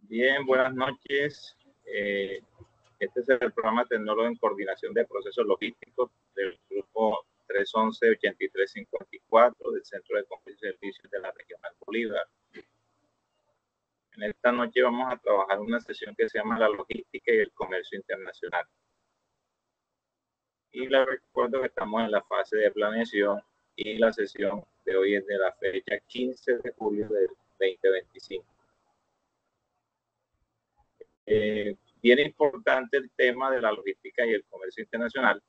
Bien, buenas noches. Este es el programa Tecnólogo en Coordinación de Procesos Logísticos del grupo 311-8354 del Centro de Comercio y Servicios de la Regional Bolívar. En esta noche vamos a trabajar una sesión que se llama La Logística y el Comercio Internacional. Y les recuerdo que estamos en la fase de planeación y la sesión de hoy es de la fecha 15 de julio del 2025. Bien importante el tema de la logística y el comercio internacional,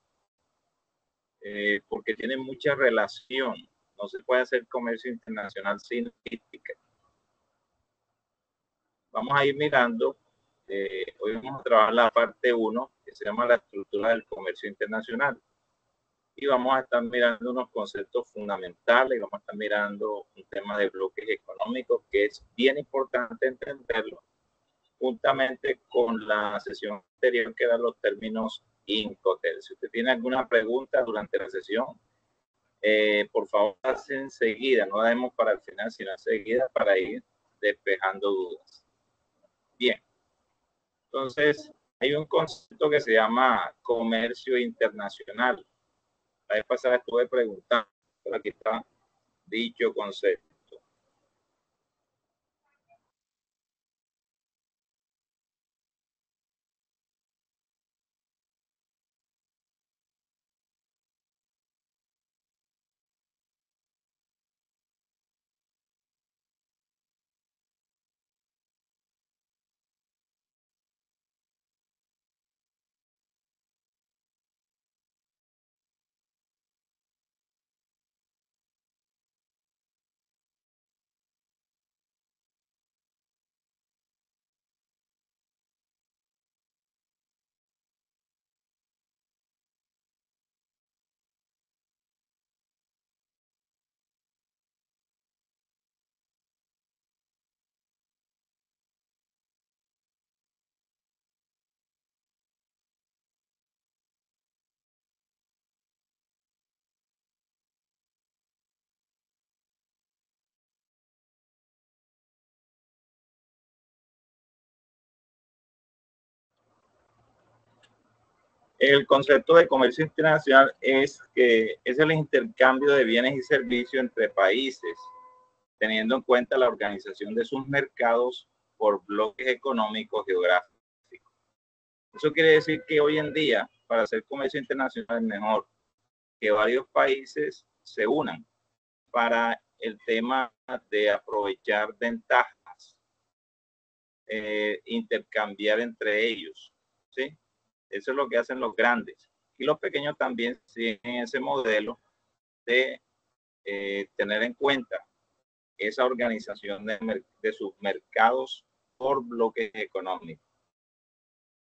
porque tiene mucha relación. No se puede hacer comercio internacional sin logística. Vamos a ir mirando, hoy vamos a trabajar la parte 1, que se llama la estructura del comercio internacional. Y vamos a estar mirando unos conceptos fundamentales, vamos a estar mirando un tema de bloques económicos que es bien importante entenderlo, juntamente con la sesión anterior que eran los términos Incoterm. Si usted tiene alguna pregunta durante la sesión, por favor, hace enseguida, no la demos para el final, sino enseguida para ir despejando dudas. Bien, entonces hay un concepto que se llama comercio internacional. La vez pasada estuve preguntando, pero aquí está dicho concepto. El concepto de comercio internacional es que es el intercambio de bienes y servicios entre países, teniendo en cuenta la organización de sus mercados por bloques económicos geográficos. Eso quiere decir que hoy en día, para hacer comercio internacional es mejor que varios países se unan para el tema de aprovechar ventajas, intercambiar entre ellos, ¿sí? Eso es lo que hacen los grandes. Y los pequeños también siguen ese modelo de tener en cuenta esa organización de sus mercados por bloques económicos.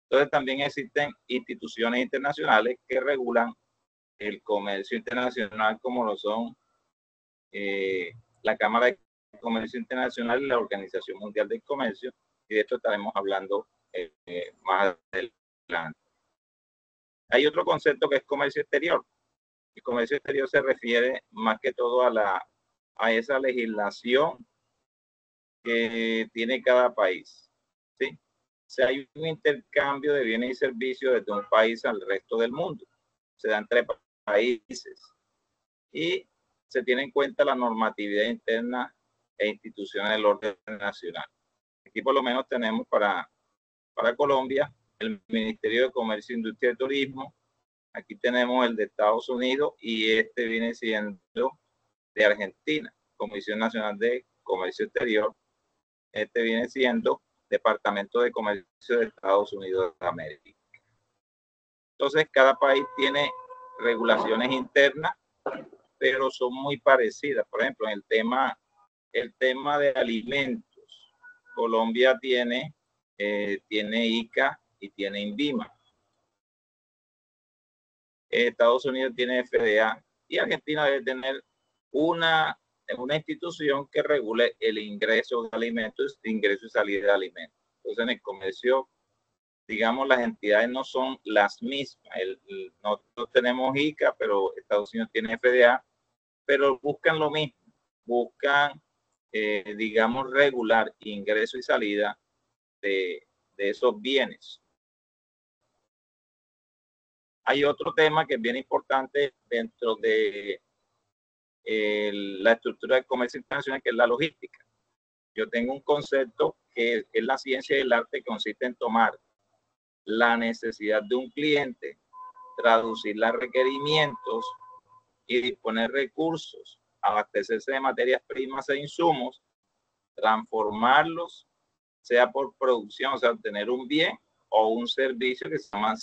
Entonces también existen instituciones internacionales que regulan el comercio internacional, como lo son la Cámara de Comercio Internacional y la Organización Mundial del Comercio, y de esto estaremos hablando más adelante. Hay otro concepto que es comercio exterior. El comercio exterior se refiere más que todo a esa legislación que tiene cada país, ¿sí? O sea, hay un intercambio de bienes y servicios desde un país al resto del mundo. Se da entre países y se tiene en cuenta la normatividad interna e instituciones del orden nacional. Aquí por lo menos tenemos para Colombia el Ministerio de Comercio, Industria y Turismo. Aquí tenemos el de Estados Unidos y este viene siendo de Argentina, Comisión Nacional de Comercio Exterior. Este viene siendo Departamento de Comercio de Estados Unidos de América. Entonces, cada país tiene regulaciones internas, pero son muy parecidas. Por ejemplo, en el tema de alimentos, Colombia tiene ICA y tiene INVIMA. Estados Unidos tiene FDA y Argentina debe tener una institución que regule el ingreso de alimentos, ingreso y salida de alimentos. Entonces, en el comercio, digamos, las entidades no son las mismas. Nosotros tenemos ICA, pero Estados Unidos tiene FDA, pero buscan lo mismo. Buscan, digamos, regular ingreso y salida de esos bienes. Hay otro tema que es bien importante dentro de la estructura del comercio internacional, que es la logística. Yo tengo un concepto que es la ciencia y el arte, que consiste en tomar la necesidad de un cliente, traducirla a requerimientos y disponer recursos, abastecerse de materias primas e insumos, transformarlos, sea por producción, o sea, obtener un bien o un servicio que se llama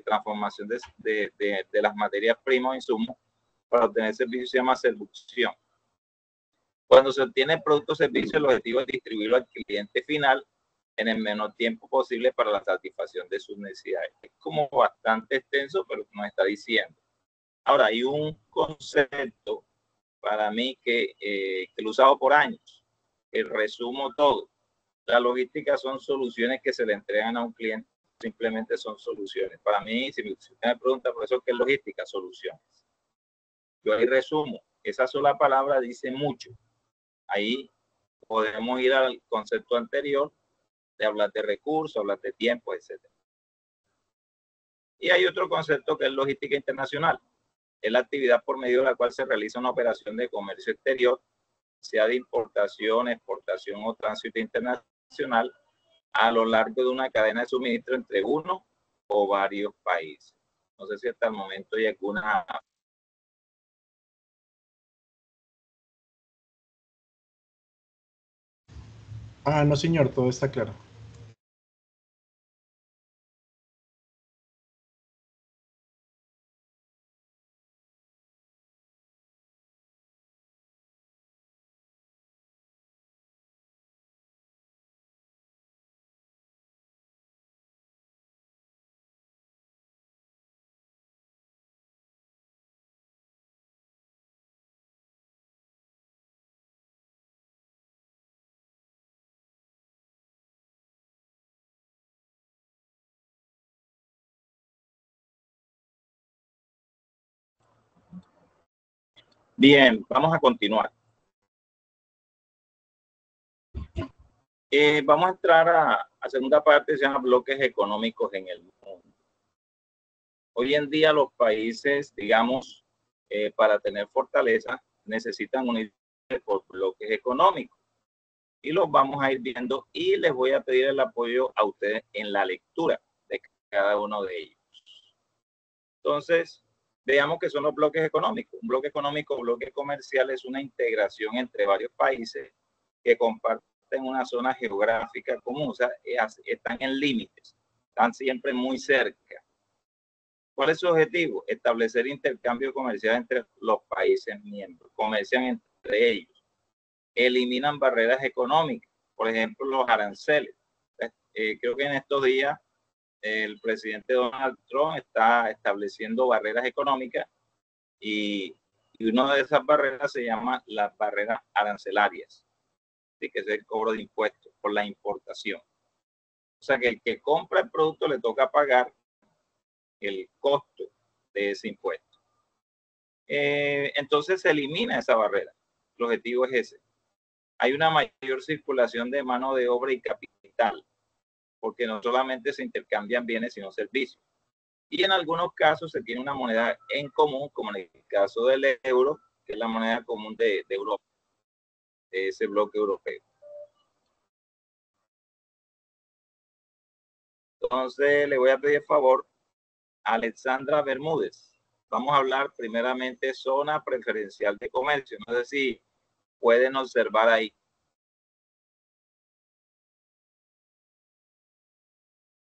transformación de las materias primas o insumos para obtener servicio, se llama seducción. Cuando se obtiene producto o servicio, el objetivo es distribuirlo al cliente final en el menor tiempo posible para la satisfacción de sus necesidades. Es como bastante extenso, pero nos está diciendo. Ahora, hay un concepto para mí que lo he usado por años, que resumo todo. La logística son soluciones que se le entregan a un cliente, simplemente son soluciones. Para mí, si usted me pregunta, profesor, ¿qué es logística? Soluciones. Yo ahí resumo, esa sola palabra dice mucho. Ahí podemos ir al concepto anterior de hablar de recursos, hablar de tiempo, etc. Y hay otro concepto que es logística internacional. Es la actividad por medio de la cual se realiza una operación de comercio exterior, sea de importación, exportación o tránsito internacional, a lo largo de una cadena de suministro entre uno o varios países. No sé si hasta el momento hay alguna... No, señor, todo está claro. Bien, vamos a continuar. Vamos a entrar a segunda parte, se llama bloques económicos en el mundo. Hoy en día los países, digamos, para tener fortaleza, necesitan unirse por bloques económicos. Y los vamos a ir viendo y les voy a pedir el apoyo a ustedes en la lectura de cada uno de ellos. Entonces, veamos qué son los bloques económicos. Un bloque económico o bloque comercial es una integración entre varios países que comparten una zona geográfica común, o sea, están en límites, están siempre muy cerca. ¿Cuál es su objetivo? Establecer intercambio comercial entre los países miembros, comercian entre ellos, eliminan barreras económicas, por ejemplo, los aranceles. Creo que en estos días el presidente Donald Trump está estableciendo barreras económicas y una de esas barreras se llama las barreras arancelarias, que es el cobro de impuestos por la importación. O sea que el que compra el producto le toca pagar el costo de ese impuesto. Entonces se elimina esa barrera. El objetivo es ese. Hay una mayor circulación de mano de obra y capital, porque no solamente se intercambian bienes, sino servicios. Y en algunos casos se tiene una moneda en común, como en el caso del euro, que es la moneda común de Europa, de ese bloque europeo. Entonces le voy a pedir favor a Alexandra Bermúdez. Vamos a hablar primeramente zona preferencial de comercio. No sé si pueden observar ahí.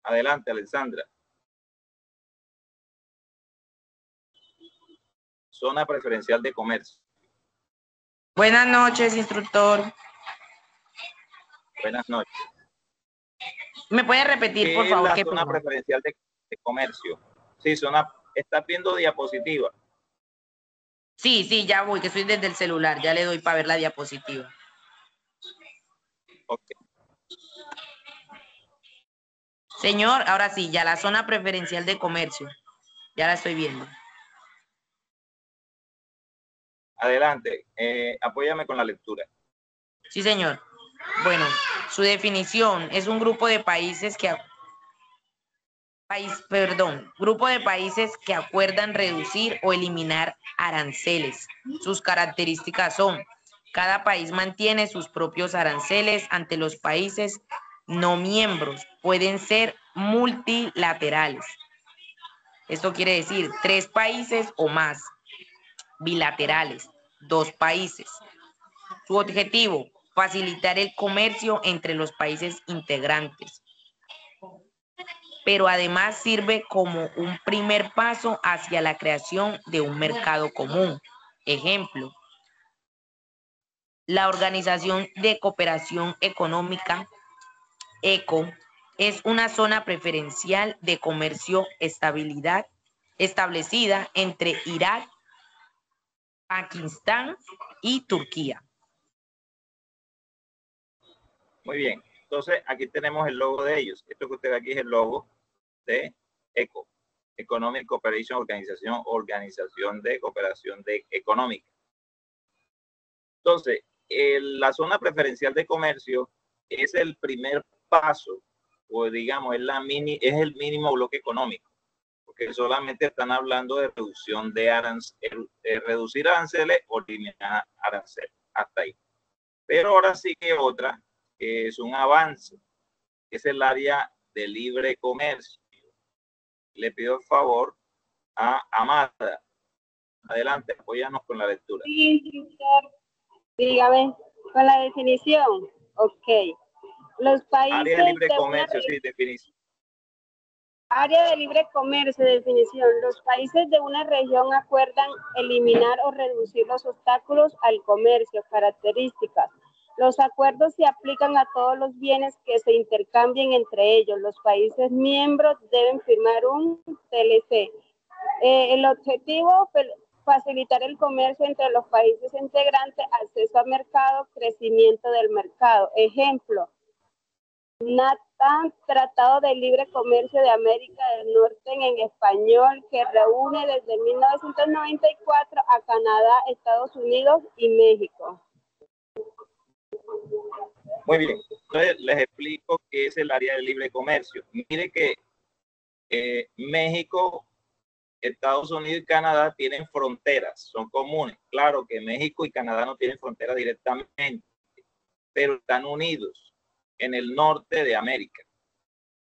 Adelante, Alexandra. Zona preferencial de comercio. Buenas noches, instructor. Buenas noches. ¿Me puede repetir, por ¿Qué es favor? la ¿Qué zona pena? preferencial de comercio? Sí, ¿estás viendo diapositiva? Sí, sí, ya voy, que estoy desde el celular. Ya le doy para ver la diapositiva. Ok. Señor, ahora sí, ya la zona preferencial de comercio. Ya la estoy viendo. Adelante, apóyame con la lectura. Sí, señor. Bueno, su definición es un grupo de países grupo de países que acuerdan reducir o eliminar aranceles. Sus características son: cada país mantiene sus propios aranceles ante los países no miembros. Pueden ser multilaterales. Esto quiere decir 3 países o más. Bilaterales, 2 países. Su objetivo: facilitar el comercio entre los países integrantes, pero además sirve como un primer paso hacia la creación de un mercado común. Ejemplo, la Organización de Cooperación Económica, ECO, es una zona preferencial de comercio establecida entre Irak, Pakistán y Turquía. Muy bien. Entonces, aquí tenemos el logo de ellos. Esto que usted ve aquí es el logo de ECO, Economic Cooperation Organization, Organización de Cooperación Económica. Entonces, la zona preferencial de comercio es el primer paso, o digamos, es el mínimo bloque económico, porque solamente están hablando de reducción reducir aranceles o eliminar aranceles, hasta ahí. Pero ahora sigue otra, que es un avance, que es el área de libre comercio. Le pido el favor a Amada. Adelante, apóyanos con la lectura. Sí, dígame, con la definición. Ok. Los países área de libre comercio, sí, definición. Área de libre comercio, definición. Los países de una región acuerdan eliminar o reducir los obstáculos al comercio. Características. Los acuerdos se aplican a todos los bienes que se intercambien entre ellos. Los países miembros deben firmar un TLC. El objetivo, facilitar el comercio entre los países integrantes, acceso al mercado, crecimiento del mercado. Ejemplo, NAFTA, Tratado de Libre Comercio de América del Norte en español, que reúne desde 1994 a Canadá, Estados Unidos y México. Muy bien, entonces les explico qué es el área de libre comercio. Mire que México, Estados Unidos y Canadá tienen fronteras, son comunes. Claro que México y Canadá no tienen frontera directamente, pero están unidos en el norte de América.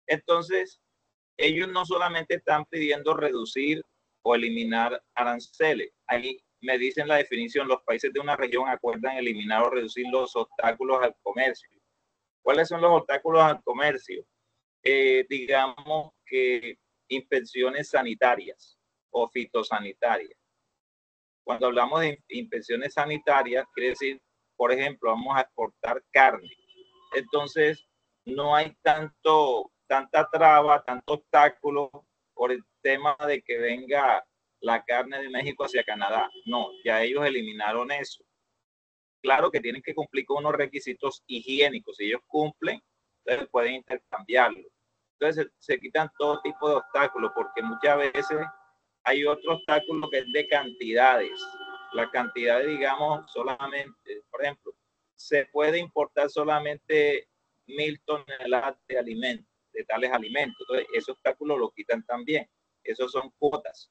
Entonces, ellos no solamente están pidiendo reducir o eliminar aranceles. Ahí me dicen la definición: los países de una región acuerdan eliminar o reducir los obstáculos al comercio. ¿Cuáles son los obstáculos al comercio? Digamos que inspecciones sanitarias o fitosanitarias. Cuando hablamos de inspecciones sanitarias, quiere decir, por ejemplo, vamos a exportar carne. Entonces, no hay tanta traba, tanto obstáculo por el tema de que venga la carne de México hacia Canadá. No, ya ellos eliminaron eso. Claro que tienen que cumplir con unos requisitos higiénicos. Si ellos cumplen, entonces pueden intercambiarlo. Entonces se quitan todo tipo de obstáculos, porque muchas veces hay otro obstáculo que es de cantidades. La cantidad, digamos, solamente, por ejemplo, se puede importar solamente 1000 toneladas de alimentos, de tales alimentos. Entonces, ese obstáculo lo quitan también. Esos son cuotas,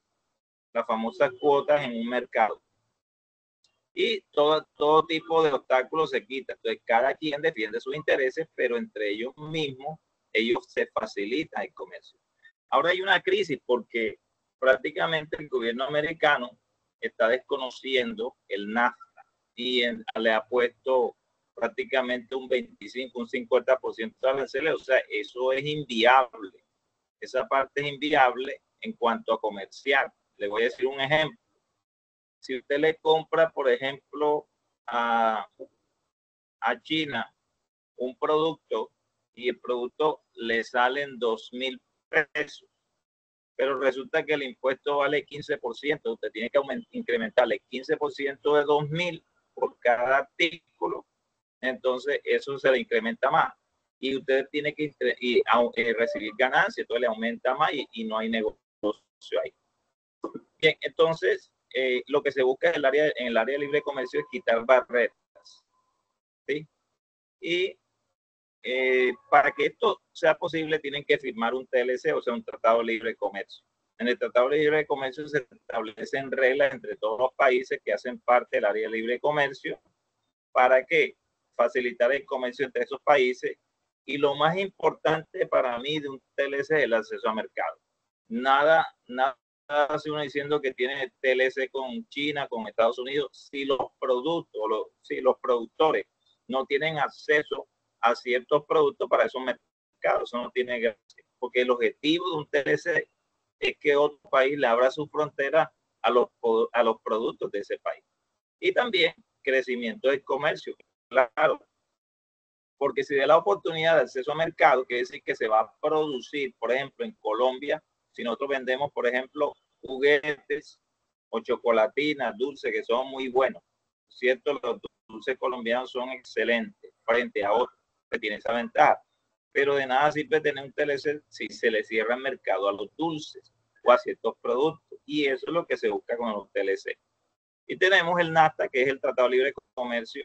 las famosas cuotas en un mercado. Y todo tipo de obstáculos se quita. Entonces, cada quien defiende sus intereses, pero entre ellos mismos, ellos se facilitan el comercio. Ahora hay una crisis porque prácticamente el gobierno americano está desconociendo el NAFTA y le ha puesto prácticamente un 25, un 50% de aranceles. O sea, eso es inviable. Esa parte es inviable en cuanto a comerciar. Le voy a decir un ejemplo. Si usted le compra, por ejemplo, a China un producto y el producto le salen 2,000 pesos, pero resulta que el impuesto vale 15%, usted tiene que incrementarle 15% de 2,000 por cada artículo, entonces eso se le incrementa más y usted tiene que recibir ganancias, entonces le aumenta más y no hay negocio ahí. Bien, entonces lo que se busca en el área de libre comercio es quitar barreras, ¿sí? Y para que esto sea posible tienen que firmar un TLC, o sea, un Tratado de Libre Comercio. En el Tratado de Libre Comercio se establecen reglas entre todos los países que hacen parte del área de libre comercio para que facilitar el comercio entre esos países. Y lo más importante para mí de un TLC es el acceso a mercado. Nada hace uno diciendo que tiene TLC con China, con Estados Unidos, si los productos, si los productores no tienen acceso a ciertos productos para esos mercados, eso no tiene gracia, porque el objetivo de un TLC es que otro país le abra su frontera a los productos de ese país. Y también crecimiento del comercio, claro, porque si da la oportunidad de acceso a mercado, quiere decir que se va a producir, por ejemplo, en Colombia, si nosotros vendemos, por ejemplo, juguetes o chocolatinas, dulces, que son muy buenos, ¿cierto? Los dulces colombianos son excelentes frente a otros que tienen esa ventaja, pero de nada sirve tener un TLC si se le cierra el mercado a los dulces o a ciertos productos, y eso es lo que se busca con los TLC. Y tenemos el NAFTA, que es el Tratado de Libre Comercio,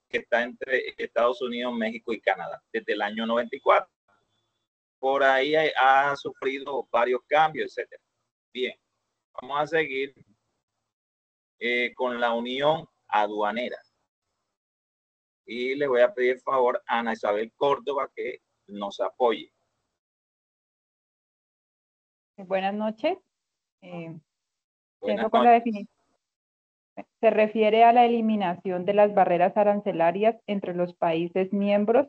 que está entre Estados Unidos, México y Canadá desde el año 94. Por ahí ha sufrido varios cambios, etc. Bien, vamos a seguir con la Unión Aduanera. Y le voy a pedir favor a Ana Isabel Córdoba que nos apoye. Buenas noches. Buenas Con la noches. definición. Se refiere a la eliminación de las barreras arancelarias entre los países miembros.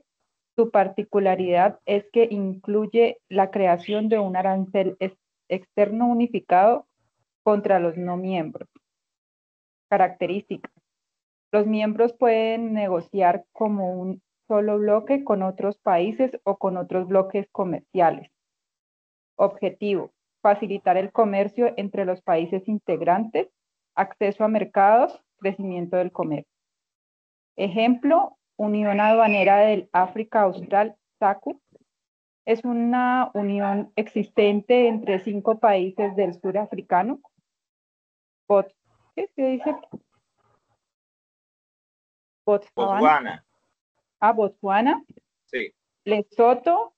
Su particularidad es que incluye la creación de un arancel externo unificado contra los no miembros. Características. Los miembros pueden negociar como un solo bloque con otros países o con otros bloques comerciales. Objetivo: facilitar el comercio entre los países integrantes, acceso a mercados, crecimiento del comercio. Ejemplo, Unión Aduanera del África Austral, SACU. Es una unión existente entre 5 países del sur africano. ¿Qué dice? Botswana. Botswana. Sí. Lesoto,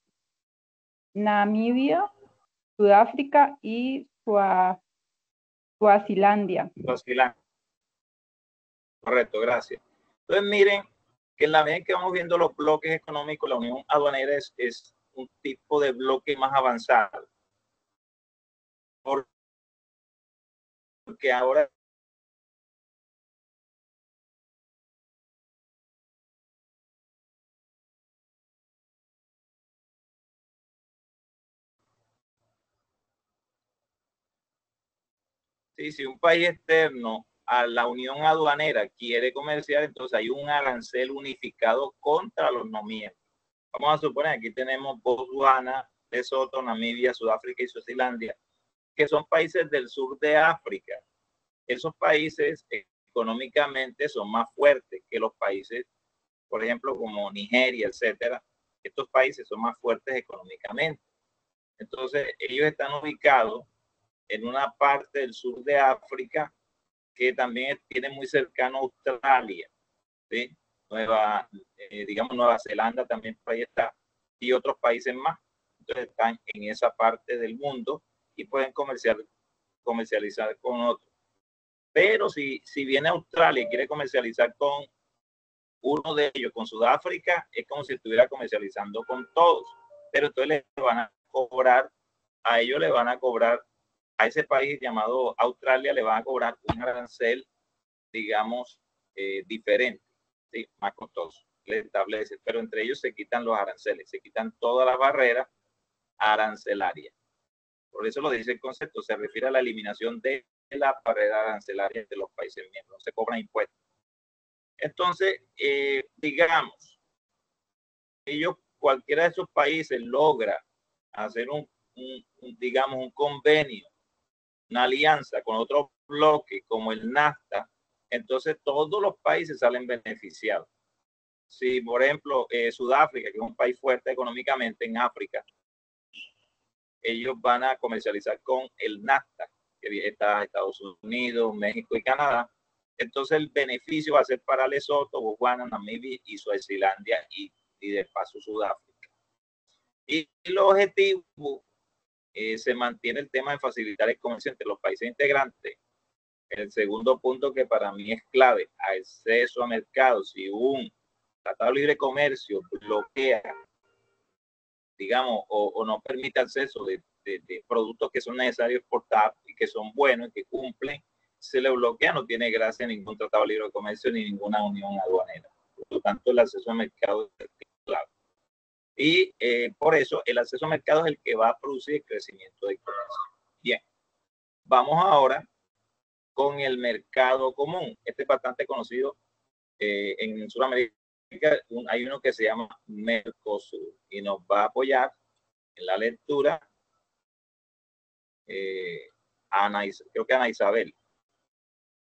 Namibia, Sudáfrica y Suazilandia. Correcto, gracias. Entonces miren que en la medida que vamos viendo los bloques económicos, la Unión Aduanera es un tipo de bloque más avanzado. Porque ahora si un país externo a la Unión Aduanera quiere comerciar, entonces hay un arancel unificado contra los no miembros. Vamos a suponer, aquí tenemos Botswana, Lesoto, Namibia, Sudáfrica y Suazilandia, que son países del sur de África. Esos países económicamente son más fuertes que los países, por ejemplo, como Nigeria, etcétera. Estos países son más fuertes económicamente. Entonces, ellos están ubicados en una parte del sur de África que también tiene muy cercano a Australia, ¿sí? Digamos Nueva Zelanda también por ahí está, y otros países más. Entonces están en esa parte del mundo y pueden comercializar con otros. Pero si viene a Australia y quiere comercializar con uno de ellos, con Sudáfrica, es como si estuviera comercializando con todos. Pero entonces le van a cobrar, a ellos le van a cobrar, a ese país llamado Australia le van a cobrar un arancel, digamos, diferente, ¿sí? Más costoso, le establece, pero entre ellos se quitan los aranceles, se quitan todas las barreras arancelarias. Por eso lo dice el concepto, se refiere a la eliminación de la barrera arancelaria de los países miembros, no se cobran impuestos. Entonces, digamos, cualquiera de esos países logra hacer digamos, un convenio, una alianza con otro bloque como el NAFTA, entonces todos los países salen beneficiados. Si, por ejemplo, Sudáfrica, que es un país fuerte económicamente en África, ellos van a comercializar con el NAFTA, que está Estados Unidos, México y Canadá, entonces el beneficio va a ser para Lesoto, Botswana, Namibia y Suazilandia y de paso Sudáfrica. Y el objetivo se mantiene el tema de facilitar el comercio entre los países integrantes. El segundo punto que para mí es clave, acceso a mercados. Si un tratado de libre comercio bloquea, digamos, o no permite acceso de productos que son necesarios exportar y que son buenos y que cumplen, se le bloquea, no tiene gracia ningún tratado de libre comercio ni ninguna unión aduanera. Por lo tanto, el acceso a mercados es clave. Y por eso el acceso a mercados es el que va a producir el crecimiento del comercio. Bien, vamos ahora con el mercado común. Este es bastante conocido en Sudamérica. Hay uno que se llama Mercosur y nos va a apoyar en la lectura creo que Ana Isabel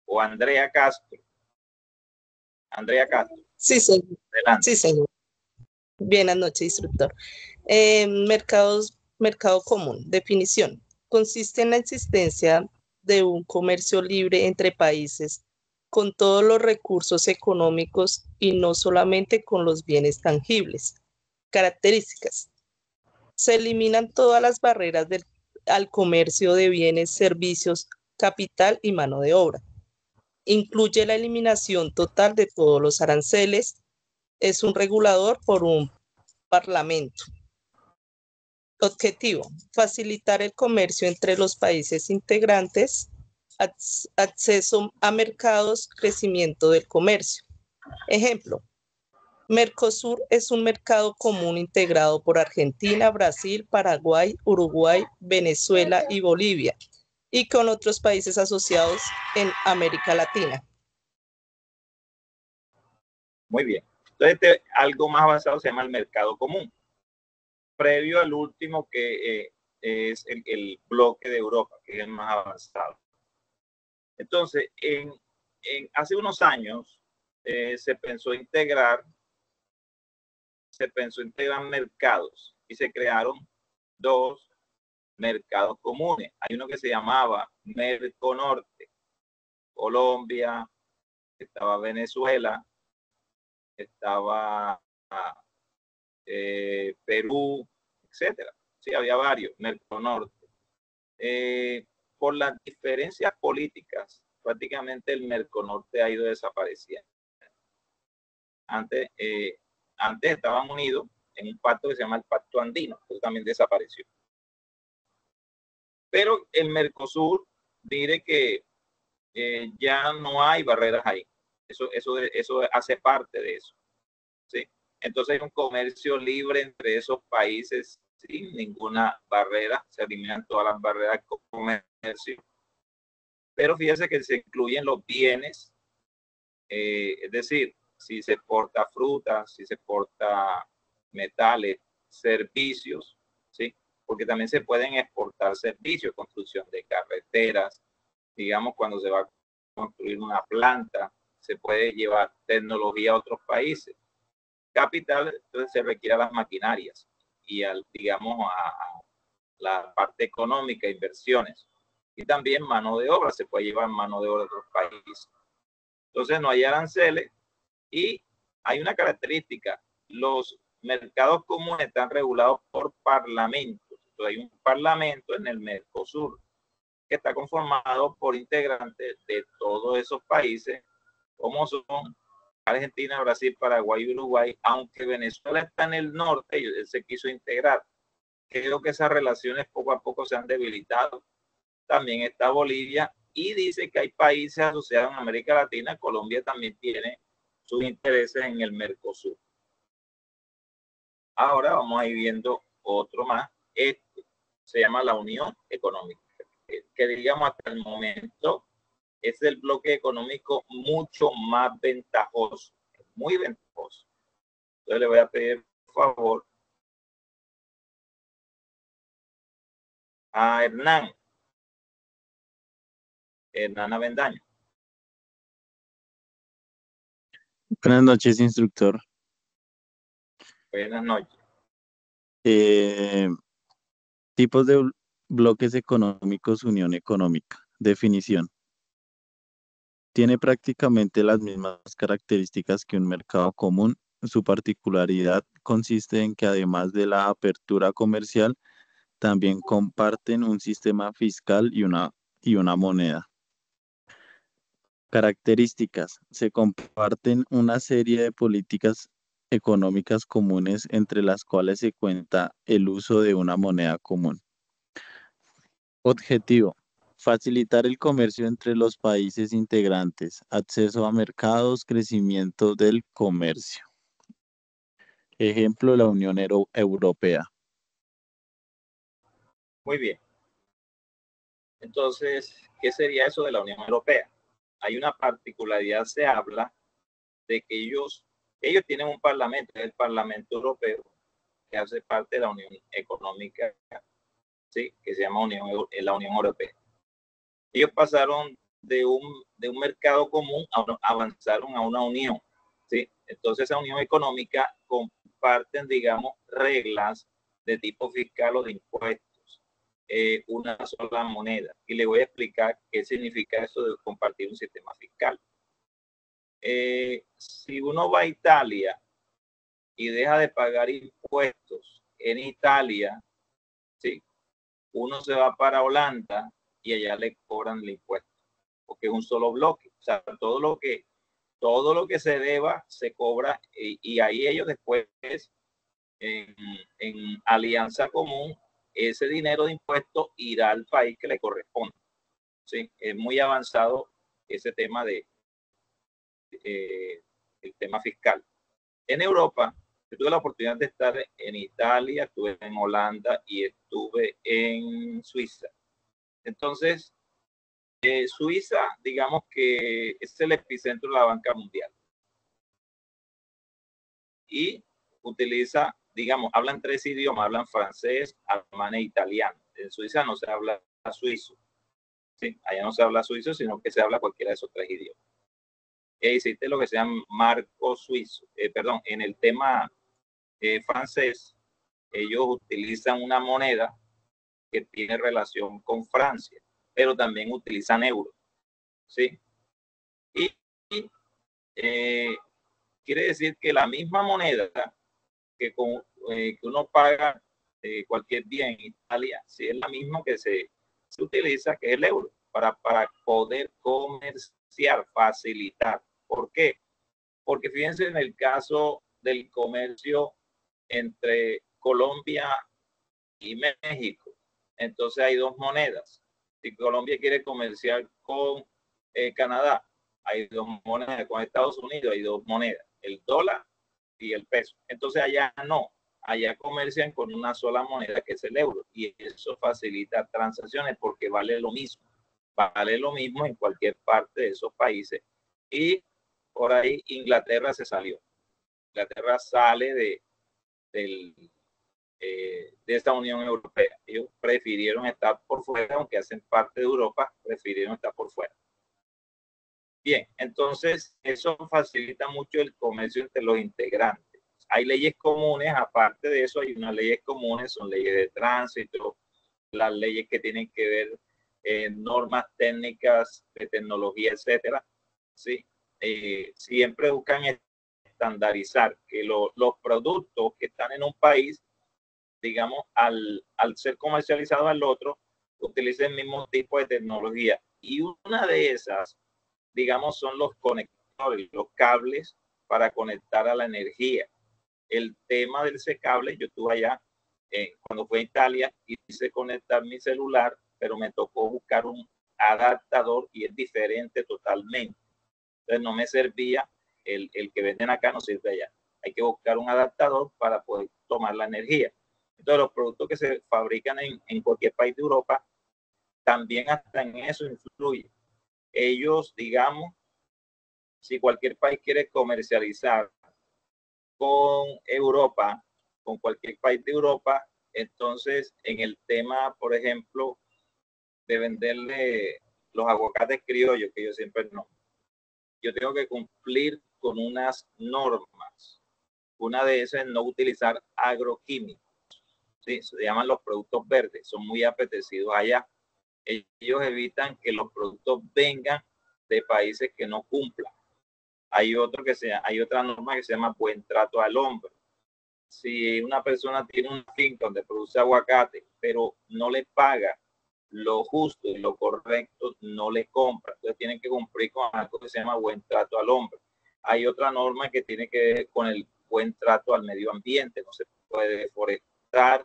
o Andrea Castro. Andrea Castro. Sí, señor. Adelante. Sí, señor. Buenas noches, instructor. Mercado común. Definición. Consiste en la existencia de un comercio libre entre países con todos los recursos económicos y no solamente con los bienes tangibles. Características. Se eliminan todas las barreras al comercio de bienes, servicios, capital y mano de obra. Incluye la eliminación total de todos los aranceles. Es un regulador por un parlamento. Objetivo: facilitar el comercio entre los países integrantes, acceso a mercados, crecimiento del comercio. Ejemplo: Mercosur es un mercado común integrado por Argentina, Brasil, Paraguay, Uruguay, Venezuela y Bolivia, y con otros países asociados en América Latina. Muy bien. Entonces, algo más avanzado se llama el mercado común. Previo al último, que es el bloque de Europa, que es el más avanzado. Entonces, hace unos años se pensó integrar mercados y se crearon dos mercados comunes. Hay uno que se llamaba Merconorte, Colombia, estaba Venezuela, estaba Perú, etcétera. Sí, había varios, Merconorte. Por las diferencias políticas, prácticamente el Merconorte ha ido desapareciendo. Antes estaban unidos en un pacto que se llama el Pacto Andino, que también desapareció. Pero el Mercosur diré que ya no hay barreras ahí. Eso hace parte de eso. ¿Sí? Entonces hay un comercio libre entre esos países sin ninguna barrera. Se eliminan todas las barreras de comercio. Pero fíjese que se incluyen los bienes, es decir, si se exporta frutas, si se exporta metales, servicios, ¿sí? Porque también se pueden exportar servicios, construcción de carreteras, digamos, cuando se va a construir una planta, se puede llevar tecnología a otros países. Capital, entonces se requiere las maquinarias y digamos a la parte económica, inversiones. Y también mano de obra, se puede llevar mano de obra de otros países. Entonces no hay aranceles y hay una característica: los mercados comunes están regulados por parlamentos. Entonces hay un parlamento en el Mercosur que está conformado por integrantes de todos esos países, como son Argentina, Brasil, Paraguay y Uruguay. Aunque Venezuela está en el norte, él se quiso integrar. Creo que esas relaciones poco a poco se han debilitado. También está Bolivia y dice que hay países asociados en América Latina. Colombia también tiene sus intereses en el Mercosur. Ahora vamos a ir viendo otro más. Este se llama la Unión Económica, que digamos hasta el momento es el bloque económico mucho más ventajoso, muy ventajoso. Entonces le voy a pedir, por favor, a Hernán Avendaño. Buenas noches, instructor. Buenas noches. Tipos de bloques económicos, unión económica. Definición. Tiene prácticamente las mismas características que un mercado común. Su particularidad consiste en que además de la apertura comercial, también comparten un sistema fiscal y una moneda. Características. Se comparten una serie de políticas económicas comunes entre las cuales se cuenta el uso de una moneda común. Objetivo. Facilitar el comercio entre los países integrantes, acceso a mercados, crecimiento del comercio. Ejemplo, la Unión Europea. Muy bien. Entonces, ¿qué sería eso de la Unión Europea? Hay una particularidad, se habla de que ellos tienen un parlamento, el Parlamento Europeo, que hace parte de la Unión Económica, ¿sí? Que se llama la Unión Europea. Ellos pasaron de un mercado común avanzaron a una unión, ¿sí? Entonces, esa unión económica comparten, digamos, reglas de tipo fiscal o de impuestos, una sola moneda. Y le voy a explicar qué significa eso de compartir un sistema fiscal. Si uno va a Italia y deja de pagar impuestos en Italia, ¿sí? Uno se va para Holanda y allá le cobran el impuesto, porque es un solo bloque. O sea, todo lo que se deba se cobra y ahí ellos después, en alianza común, ese dinero de impuestos irá al país que le corresponde. ¿Sí? Es muy avanzado ese tema el tema fiscal. En Europa, yo tuve la oportunidad de estar en Italia, estuve en Holanda y estuve en Suiza. Entonces, Suiza, digamos que es el epicentro de la banca mundial. Y utiliza, digamos, hablan 3 idiomas, hablan francés, alemán e italiano. En Suiza no se habla suizo. ¿Sí? Allá no se habla suizo, sino que se habla cualquiera de esos 3 idiomas. Existe lo que se llama marco suizo. En el tema francés, ellos utilizan una moneda que tiene relación con Francia, pero también utilizan euros, ¿sí? Y quiere decir que la misma moneda que uno paga cualquier día en Italia, sí es la misma que se utiliza, que es el euro, para poder comerciar, facilitar. ¿Por qué? Porque fíjense en el caso del comercio entre Colombia y México. Entonces hay 2 monedas. Si Colombia quiere comerciar con Canadá, hay 2 monedas. Con Estados Unidos hay 2 monedas, el dólar y el peso. Entonces allá no, allá comercian con una sola moneda que es el euro y eso facilita transacciones porque vale lo mismo en cualquier parte de esos países. Y por ahí Inglaterra se salió. Inglaterra sale de esta Unión Europea. Ellos prefirieron estar por fuera, aunque hacen parte de Europa, prefirieron estar por fuera. Bien, entonces eso facilita mucho el comercio entre los integrantes. Hay leyes comunes, aparte de eso hay unas leyes comunes, son leyes de tránsito, las leyes que tienen que ver normas técnicas de tecnología, etcétera. ¿Sí? Siempre buscan estandarizar que los productos que están en un país, digamos, al ser comercializados al otro, utilicen el mismo tipo de tecnología. Y una de esas, digamos, son los conectores, los cables para conectar a la energía. El tema de ese cable, yo estuve allá cuando fui a Italia, quise conectar mi celular, pero me tocó buscar un adaptador y es diferente totalmente. Entonces no me servía el que venden acá, no sirve allá. Hay que buscar un adaptador para poder tomar la energía. Entonces los productos que se fabrican en cualquier país de Europa, también hasta en eso influye. Ellos, digamos, si cualquier país quiere comercializar con Europa, con cualquier país de Europa, entonces en el tema, por ejemplo, de venderle los aguacates criollos, que yo siempre no, yo tengo que cumplir con unas normas. Una de esas es no utilizar agroquímicos. ¿Sí? Se llaman los productos verdes, son muy apetecidos allá. Ellos evitan que los productos vengan de países que no cumplan. Hay otra norma que se llama buen trato al hombre. Si una persona tiene una finca donde produce aguacate, pero no le paga lo justo y lo correcto, no le compra. Entonces tienen que cumplir con algo que se llama buen trato al hombre. Hay otra norma que tiene que ver con el buen trato al medio ambiente. No se puede deforestar,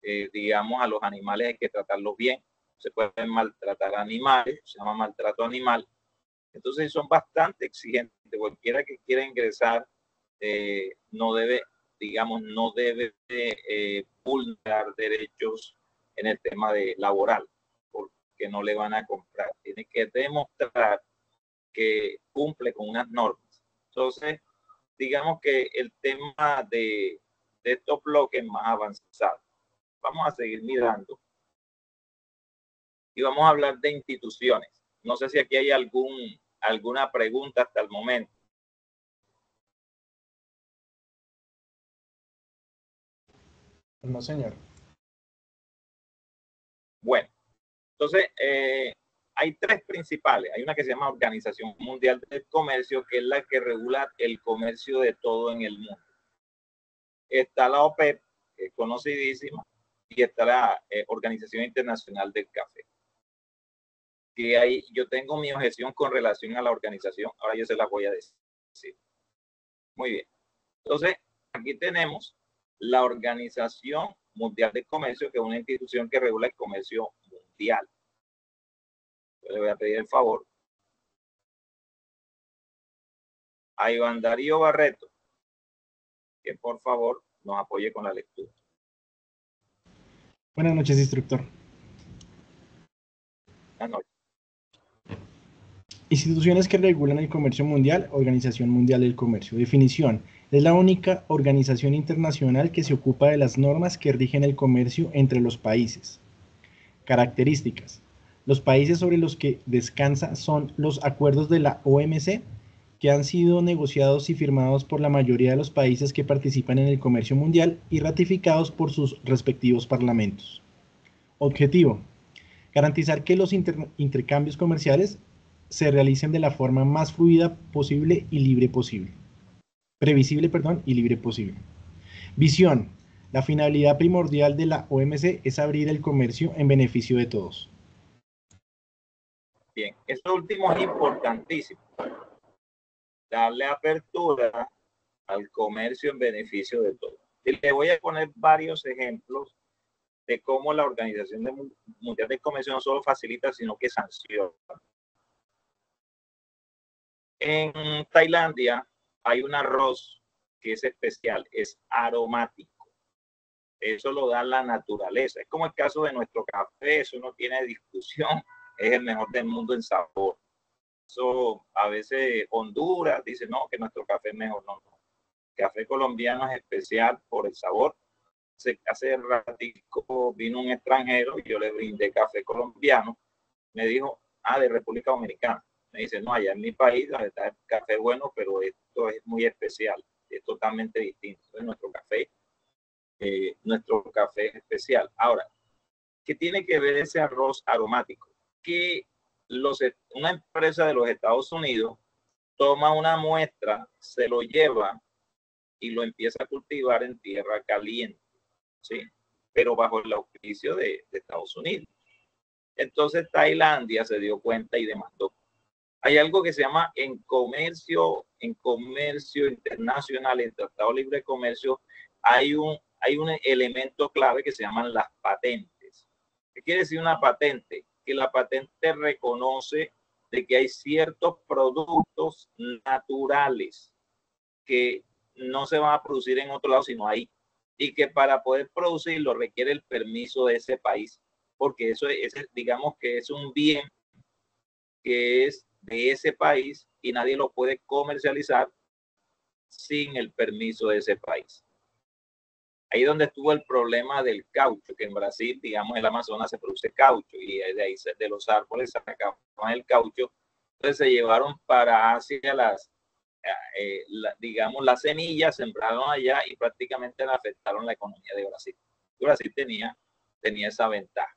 digamos, a los animales hay que tratarlos bien. Se pueden maltratar animales, se llama maltrato animal. Entonces son bastante exigentes. Cualquiera que quiera ingresar no debe, digamos, no debe vulnerar derechos en el tema de laboral, porque no le van a comprar. Tiene que demostrar que cumple con unas normas. Entonces, digamos que el tema de estos bloques más avanzados. Vamos a seguir mirando y vamos a hablar de instituciones. No sé si aquí hay alguna pregunta hasta el momento. No, señor. Bueno, entonces hay tres principales. Hay una que se llama Organización Mundial del Comercio, que es la que regula el comercio de todo en el mundo. Está la OPEP, que es conocidísima, y está la Organización Internacional del Café. Que ahí yo tengo mi objeción con relación a la organización, ahora yo se la voy a decir. Muy bien. Entonces, aquí tenemos la Organización Mundial de Comercio, que es una institución que regula el comercio mundial. Yo le voy a pedir el favor a Iván Darío Barreto que por favor nos apoye con la lectura. Buenas noches, instructor. Buenas noches. Instituciones que regulan el comercio mundial, Organización Mundial del Comercio. Definición: es la única organización internacional que se ocupa de las normas que rigen el comercio entre los países. Características: los países sobre los que descansa son los acuerdos de la OMC, que han sido negociados y firmados por la mayoría de los países que participan en el comercio mundial y ratificados por sus respectivos parlamentos. Objetivo: garantizar que los intercambios comerciales se realicen de la forma más fluida posible y libre posible. Previsible, y libre posible. Visión: la finalidad primordial de la OMC es abrir el comercio en beneficio de todos. Bien, esto último es importantísimo. Darle apertura al comercio en beneficio de todos. Y le voy a poner varios ejemplos de cómo la Organización Mundial del Comercio no solo facilita, sino que sanciona. En Tailandia hay un arroz que es especial, es aromático. Eso lo da la naturaleza. Es como el caso de nuestro café, eso no tiene discusión, es el mejor del mundo en sabor. Eso a veces Honduras dice, no, que nuestro café es mejor. No, no. El café colombiano es especial por el sabor. Hace ratico vino un extranjero y yo le brindé café colombiano. Me dijo, de República Dominicana. Me dice, no, allá en mi país está el café bueno, pero esto es muy especial, es totalmente distinto. Entonces, nuestro café es especial. Ahora, ¿qué tiene que ver ese arroz aromático? Que una empresa de los Estados Unidos toma una muestra, se lo lleva y lo empieza a cultivar en tierra caliente, ¿sí? Pero bajo el auspicio de Estados Unidos. Entonces Tailandia se dio cuenta y demandó. Hay algo que se llama en comercio internacional, en Tratado Libre de Comercio, hay un elemento clave que se llaman las patentes. ¿Qué quiere decir una patente? Que la patente reconoce de que hay ciertos productos naturales que no se van a producir en otro lado, sino ahí. Y que para poder producirlo requiere el permiso de ese país, porque eso es, digamos que es un bien que es de ese país y nadie lo puede comercializar sin el permiso de ese país. Ahí donde estuvo el problema del caucho, que en Brasil, digamos, en el Amazonas se produce caucho y de ahí de los árboles sacaban el caucho. Entonces se llevaron para Asia digamos, las semillas, sembraron allá y prácticamente afectaron la economía de Brasil. Brasil tenía esa ventaja.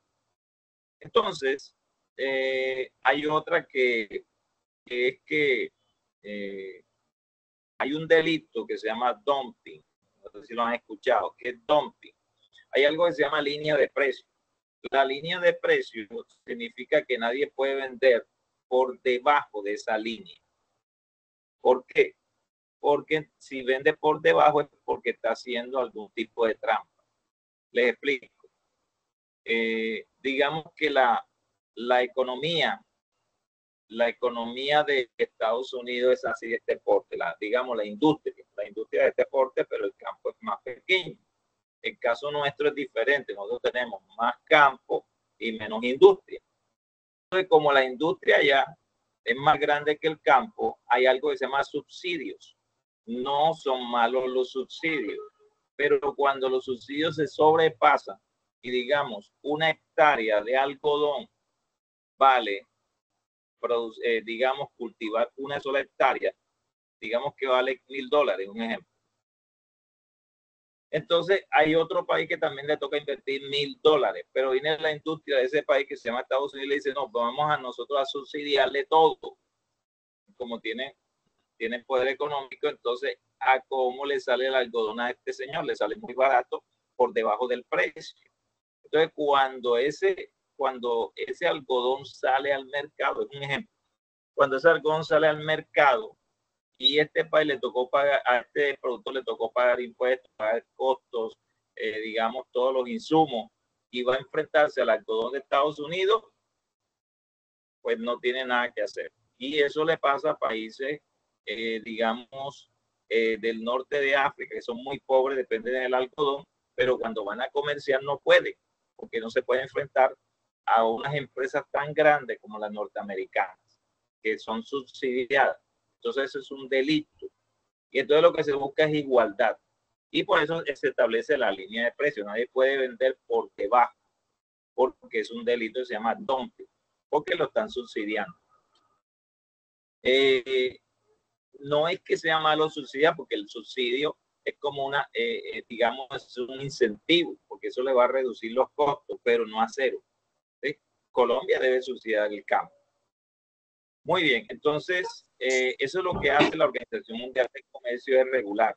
Entonces, hay otra que que es que hay un delito que se llama dumping. No sé si lo han escuchado. ¿Qué es dumping? Hay algo que se llama línea de precio. La línea de precio significa que nadie puede vender por debajo de esa línea. ¿Por qué? Porque si vende por debajo es porque está haciendo algún tipo de trampa. Les explico. Digamos que la economía de Estados Unidos es así de este porte, digamos la industria de este porte, pero el campo es más pequeño. El caso nuestro es diferente, nosotros tenemos más campo y menos industria. Entonces, como la industria ya es más grande que el campo, hay algo que se llama subsidios. No son malos los subsidios, pero cuando los subsidios se sobrepasan y digamos una hectárea de algodón vale, digamos, cultivar una sola hectárea, digamos que vale $1,000, un ejemplo. Entonces hay otro país que también le toca invertir $1,000, pero viene la industria de ese país que se llama Estados Unidos y le dice, no, pues vamos a nosotros a subsidiarle todo. Como tienen poder económico, entonces a cómo le sale el algodón a este señor, le sale muy barato por debajo del precio. Entonces cuando ese algodón sale al mercado, es un ejemplo, cuando ese algodón sale al mercado y este país le tocó pagar, a este productor le tocó pagar impuestos, pagar costos, digamos, todos los insumos, y va a enfrentarse al algodón de Estados Unidos, pues no tiene nada que hacer. Y eso le pasa a países, digamos, del norte de África, que son muy pobres, dependen del algodón, pero cuando van a comerciar no pueden, porque no se puede enfrentar a unas empresas tan grandes como las norteamericanas, que son subsidiadas. Entonces eso es un delito. Y entonces lo que se busca es igualdad. Y por eso se establece la línea de precios. Nadie puede vender por debajo, porque es un delito que se llama dumping, porque lo están subsidiando. No es que sea malo subsidiar, porque el subsidio es como digamos, es un incentivo, porque eso le va a reducir los costos, pero no a cero. ¿Sí? Colombia debe subsidiar el campo. Muy bien, entonces eso es lo que hace la Organización Mundial del Comercio, es regular.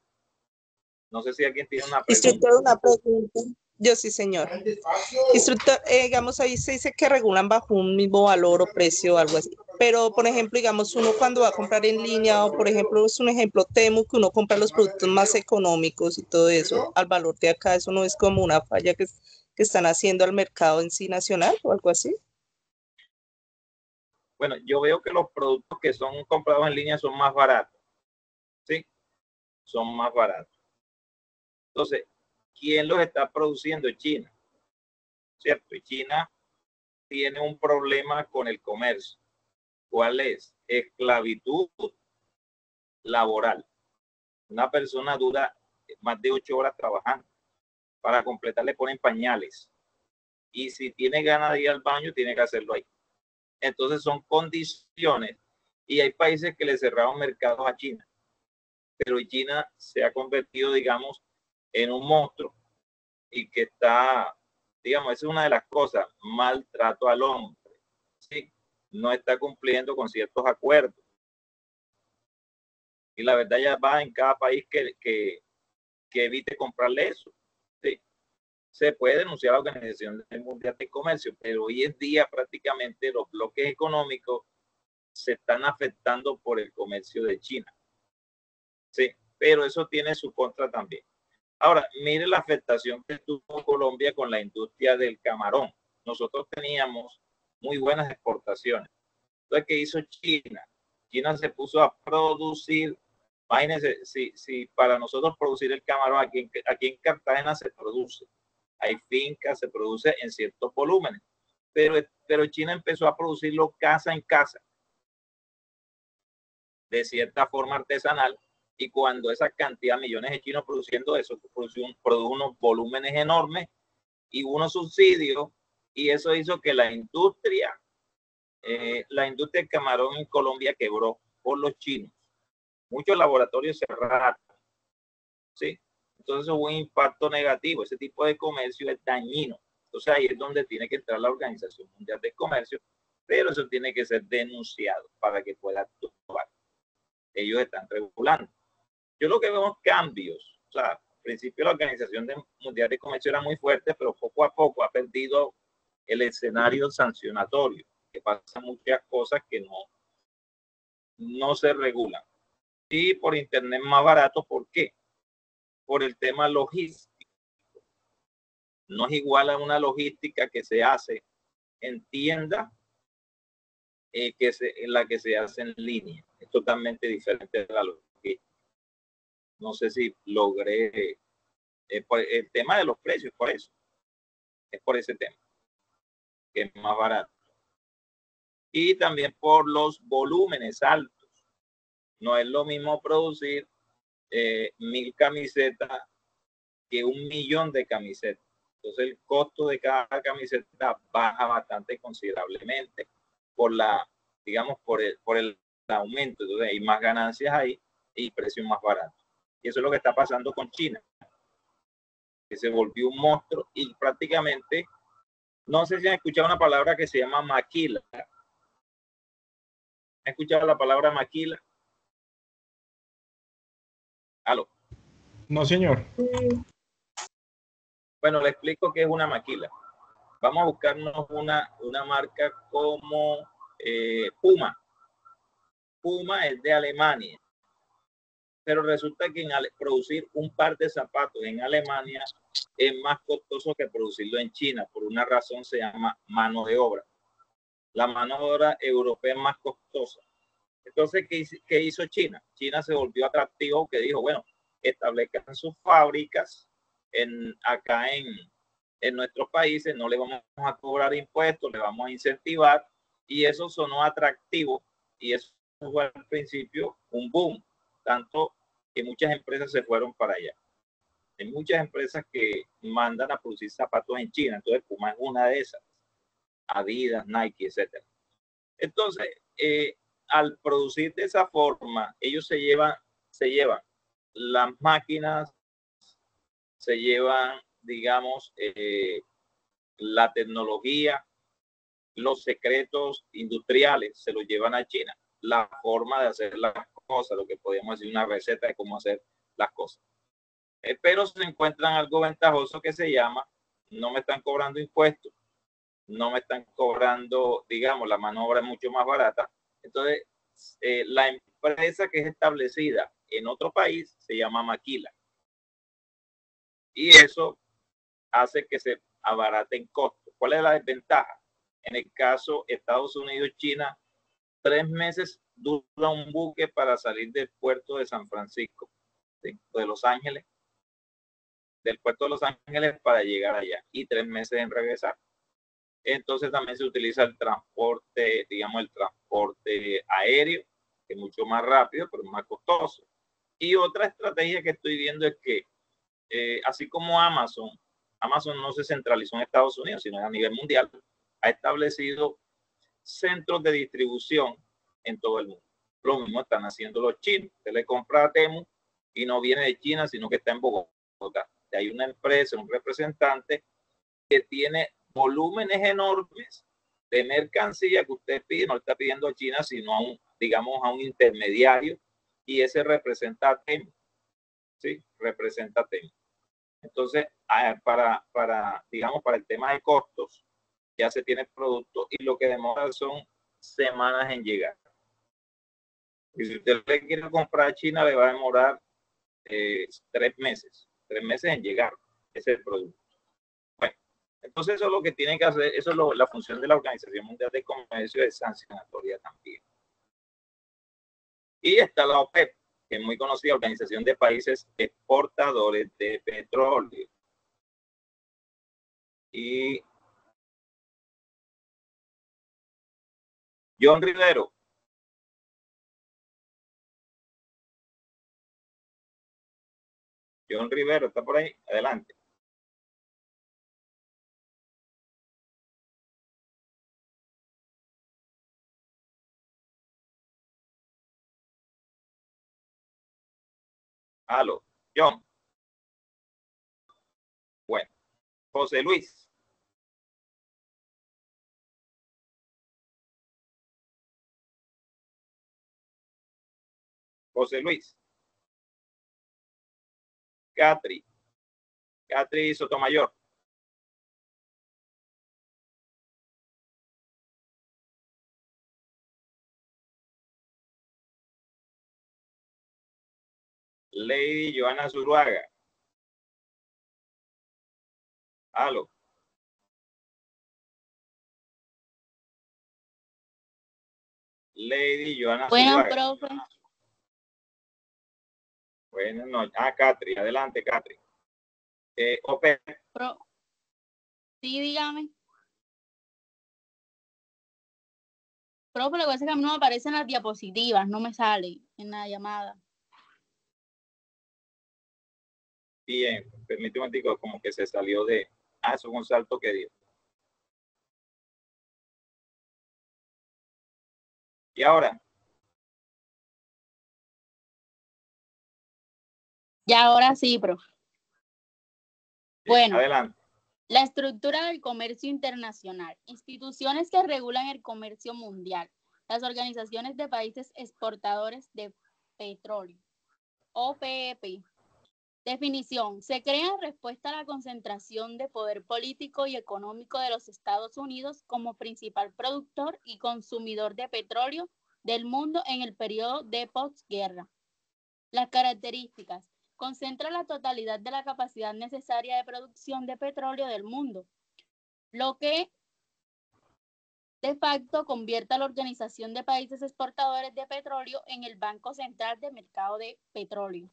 No sé si alguien tiene una pregunta. Instructor, una pregunta. Yo sí, señor. Instructor, digamos, ahí se dice que regulan bajo un mismo valor o precio o algo así. Pero, por ejemplo, digamos, uno cuando va a comprar en línea, o por ejemplo, es un ejemplo Temu, que uno compra los productos más económicos y todo eso, al valor de acá, eso no es como una falla que están haciendo al mercado en sí nacional o algo así. Bueno, yo veo que los productos que son comprados en línea son más baratos. ¿Sí? Son más baratos. Entonces, ¿quién los está produciendo? China. ¿Cierto? Y China tiene un problema con el comercio. ¿Cuál es? Esclavitud laboral. Una persona dura más de 8 horas trabajando. Para completar le ponen pañales. Y si tiene ganas de ir al baño, tiene que hacerlo ahí. Entonces son condiciones, y hay países que le cerraron mercados a China, pero China se ha convertido, digamos, en un monstruo, y que está, digamos, esa es una de las cosas, maltrato al hombre, ¿sí? No está cumpliendo con ciertos acuerdos. Y la verdad ya va en cada país que evite comprarle eso. ¿Sí? Se puede denunciar a la Organización Mundial del Comercio, pero hoy en día prácticamente los bloques económicos se están afectando por el comercio de China. Sí, pero eso tiene su contra también. Ahora, mire la afectación que tuvo Colombia con la industria del camarón. Nosotros teníamos muy buenas exportaciones. Entonces, ¿qué hizo China? China se puso a producir. Imagínense, si para nosotros producir el camarón, aquí en Cartagena se produce. Hay fincas, se produce en ciertos volúmenes. Pero China empezó a producirlo casa en casa, de cierta forma artesanal, y cuando esa cantidad, millones de chinos produciendo eso, produjo unos volúmenes enormes y unos subsidios, y eso hizo que la industria del camarón en Colombia quebró por los chinos. Muchos laboratorios cerraron, ¿sí? Entonces hubo un impacto negativo. Ese tipo de comercio es dañino. Entonces ahí es donde tiene que entrar la Organización Mundial del Comercio, pero eso tiene que ser denunciado para que pueda actuar. Ellos están regulando. Yo lo que veo cambios, o sea, al principio la Organización Mundial de Comercio era muy fuerte, pero poco a poco ha perdido el escenario sancionatorio, que pasa muchas cosas que no se regulan. Y por internet más barato, ¿por qué? Por el tema logístico. No es igual a una logística que se hace en tienda en la que se hace en línea. Es totalmente diferente de la logística. No sé si logré el tema de los precios, por eso. Es por ese tema, que es más barato. Y también por los volúmenes altos. No es lo mismo producir 1000 camisetas que 1.000.000 de camisetas. Entonces el costo de cada camiseta baja bastante considerablemente por el aumento. Entonces hay más ganancias ahí y precios más baratos. Y eso es lo que está pasando con China, que se volvió un monstruo y prácticamente, no sé si han escuchado una palabra que se llama maquila. ¿Han escuchado la palabra maquila? ¿Aló? No, señor. Bueno, le explico qué es una maquila. Vamos a buscarnos una marca como Puma. Puma es de Alemania, pero resulta que producir un par de zapatos en Alemania es más costoso que producirlo en China. Por una razón se llama mano de obra. La mano de obra europea es más costosa. Entonces, ¿qué hizo China? China se volvió atractivo, que dijo, bueno, establezcan sus fábricas acá en nuestros países, no le vamos a cobrar impuestos, le vamos a incentivar, y eso sonó atractivo, y eso fue al principio un boom, tanto que muchas empresas se fueron para allá. Hay muchas empresas que mandan a producir zapatos en China, entonces Puma es una de esas, Adidas, Nike, etcétera. Entonces, al producir de esa forma, ellos se llevan las máquinas, se llevan, digamos, la tecnología, los secretos industriales, se los llevan a China. La forma de hacer las cosas, lo que podríamos decir una receta de cómo hacer las cosas. Pero se encuentran algo ventajoso que se llama, no me están cobrando impuestos, no me están cobrando, digamos, la mano de obra es mucho más barata. Entonces, la empresa que es establecida en otro país se llama maquila. Y eso hace que se abaraten costos. ¿Cuál es la desventaja? En el caso Estados Unidos-China, 3 meses dura un buque para salir del puerto de San Francisco, ¿sí? De Los Ángeles, del puerto de Los Ángeles para llegar allá, y 3 meses en regresar. Entonces también se utiliza el transporte, digamos, el transporte aéreo, que es mucho más rápido, pero más costoso. Y otra estrategia que estoy viendo es que, así como Amazon no se centralizó en Estados Unidos, sino a nivel mundial, ha establecido centros de distribución en todo el mundo. Lo mismo están haciendo los chinos. Usted le compra a Temu y no viene de China, sino que está en Bogotá. Hay una empresa, un representante que tiene volúmenes enormes de mercancía que usted pide, no le está pidiendo a China, sino a un intermediario, y ese representa a Temu, ¿sí? Representa a Temu. Entonces, para el tema de costos, ya se tiene el producto y lo que demora son semanas en llegar. Y si usted le quiere comprar a China, le va a demorar 3 meses en llegar ese producto. Bueno, entonces eso es lo que tiene que hacer, eso es la función de la Organización Mundial de Comercio, de sancionatoria también. Y está la OPEP, que es muy conocida, Organización de Países Exportadores de Petróleo. Y John Rivero. John Rivero, ¿está por ahí? Adelante. Aló, John. Bueno, José Luis. José Luis. Catri Sotomayor. Lady Joana Zuluaga. Aló. Lady Joana Buenas, Zuluaga. profe. Buenas noches. Catri, adelante, Catri. Ope. Sí, dígame. Profe, lo que pasa es que a mí no me aparecen las diapositivas, no me sale en la llamada. Bien, permíteme un momentico, como que se salió de... eso es un salto que dio. ¿Y ahora? Ya ahora sí, profe. Bueno, adelante. La estructura del comercio internacional, instituciones que regulan el comercio mundial, las organizaciones de países exportadores de petróleo, OPEP. Definición, se crea en respuesta a la concentración de poder político y económico de los Estados Unidos como principal productor y consumidor de petróleo del mundo en el periodo de posguerra. Las características. Concentra la totalidad de la capacidad necesaria de producción de petróleo del mundo, lo que de facto convierte a la Organización de Países Exportadores de Petróleo en el Banco Central del Mercado de Petróleo.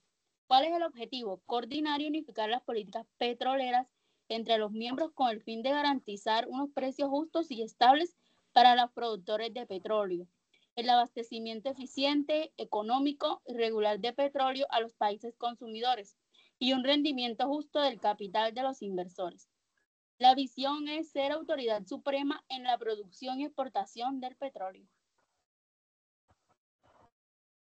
¿Cuál es el objetivo? Coordinar y unificar las políticas petroleras entre los miembros con el fin de garantizar unos precios justos y estables para los productores de petróleo, el abastecimiento eficiente, económico y regular de petróleo a los países consumidores y un rendimiento justo del capital de los inversores. La visión es ser autoridad suprema en la producción y exportación del petróleo.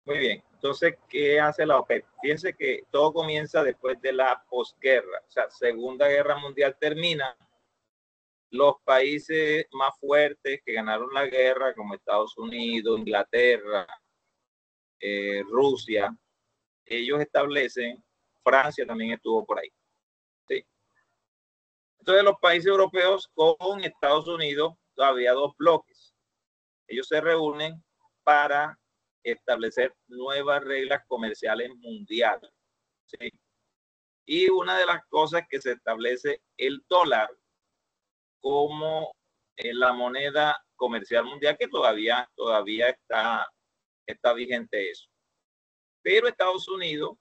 Muy bien. Entonces, ¿qué hace la OPEP? Fíjense que todo comienza después de la posguerra. O sea, Segunda Guerra Mundial termina. Los países más fuertes que ganaron la guerra, como Estados Unidos, Inglaterra, Rusia, ellos establecen, Francia también estuvo por ahí. ¿Sí? Entonces los países europeos con Estados Unidos, todavía dos bloques. Ellos se reúnen para establecer nuevas reglas comerciales mundiales. ¿Sí? Y una de las cosas que se establece el dólar como la moneda comercial mundial, que todavía está vigente eso. Pero Estados Unidos,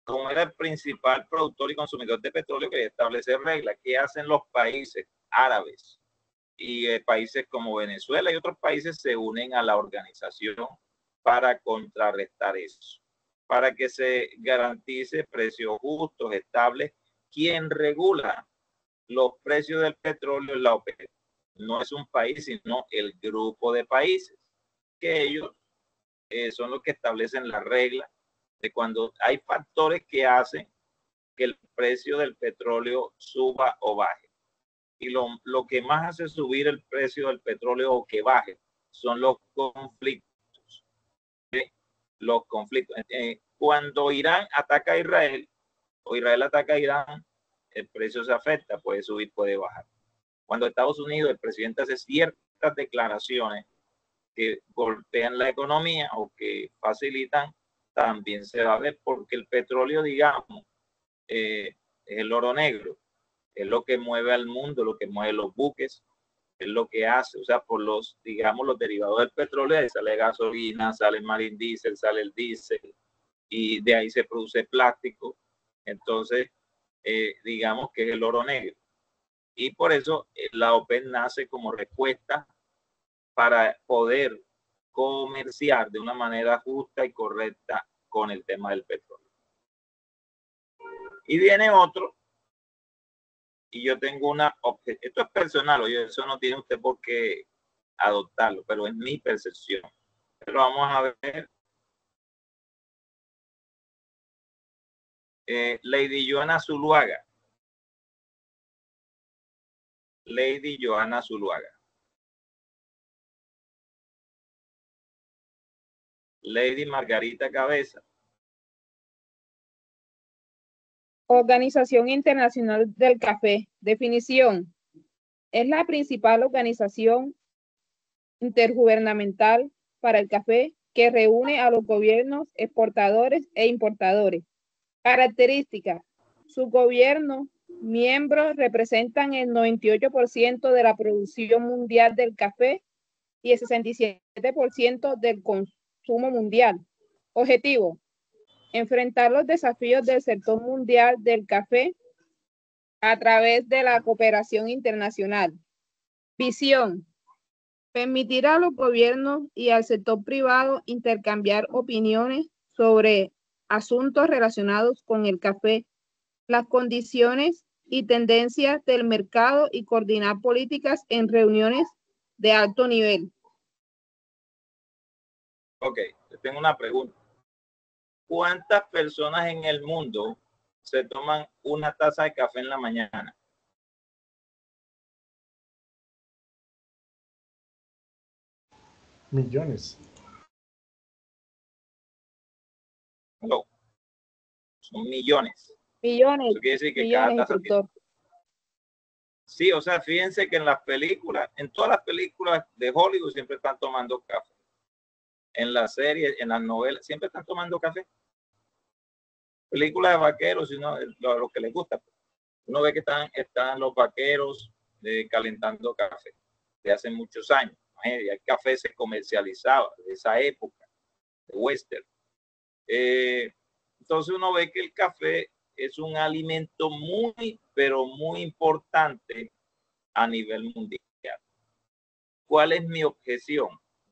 como era el principal productor y consumidor de petróleo, quería establecer reglas. ¿Qué hacen los países árabes? Y países como Venezuela y otros países se unen a la organización para contrarrestar eso, para que se garantice precios justos, estables. Quien regula los precios del petróleo es la OPEP. No es un país, sino el grupo de países, que ellos son los que establecen las reglas de cuando hay factores que hacen que el precio del petróleo suba o baje. Y lo que más hace subir el precio del petróleo o que baje son los conflictos. ¿Sí? Los conflictos. Cuando Irán ataca a Israel o Israel ataca a Irán, el precio se afecta, puede subir, puede bajar. Cuando Estados Unidos, el presidente hace ciertas declaraciones que golpean la economía o que facilitan, también se va a ver, porque el petróleo, digamos, es el oro negro, es lo que mueve al mundo, lo que mueve los buques, es lo que hace, o sea, por los, digamos, los derivados del petróleo, ahí sale gasolina, sale el marine diesel, sale el diésel, y de ahí se produce plástico. Entonces, digamos que es el oro negro. Y por eso la OPEP nace como respuesta para poder comerciar de una manera justa y correcta con el tema del petróleo. Y viene otro, y yo tengo una objeción, esto es personal, oye, eso no tiene usted por qué adoptarlo, pero es mi percepción. Pero vamos a ver. Lady Joana Zuluaga. Lady Joana Zuluaga. Lady Margarita Cabeza. Organización Internacional del Café. Definición. Es la principal organización intergubernamental para el café que reúne a los gobiernos exportadores e importadores. Características. Su gobierno, miembros representan el 98% de la producción mundial del café y el 67% del consumo mundial. Objetivo. Enfrentar los desafíos del sector mundial del café a través de la cooperación internacional. Visión. Permitir a los gobiernos y al sector privado intercambiar opiniones sobre asuntos relacionados con el café, las condiciones y tendencias del mercado y coordinar políticas en reuniones de alto nivel. Ok, tengo una pregunta. ¿Cuántas personas en el mundo se toman una taza de café en la mañana? Millones. No, son millones. Millones. Eso quiere decir que millones, cada taza instructor. Sí, o sea, fíjense que en las películas, en todas las películas de Hollywood siempre están tomando café. En las series, en las novelas, siempre están tomando café. Películas de vaqueros, sino lo que les gusta. Uno ve que están los vaqueros calentando café de hace muchos años. El café se comercializaba de esa época, de western. Entonces uno ve que el café es un alimento muy, pero muy importante a nivel mundial. ¿Cuál es mi objeción?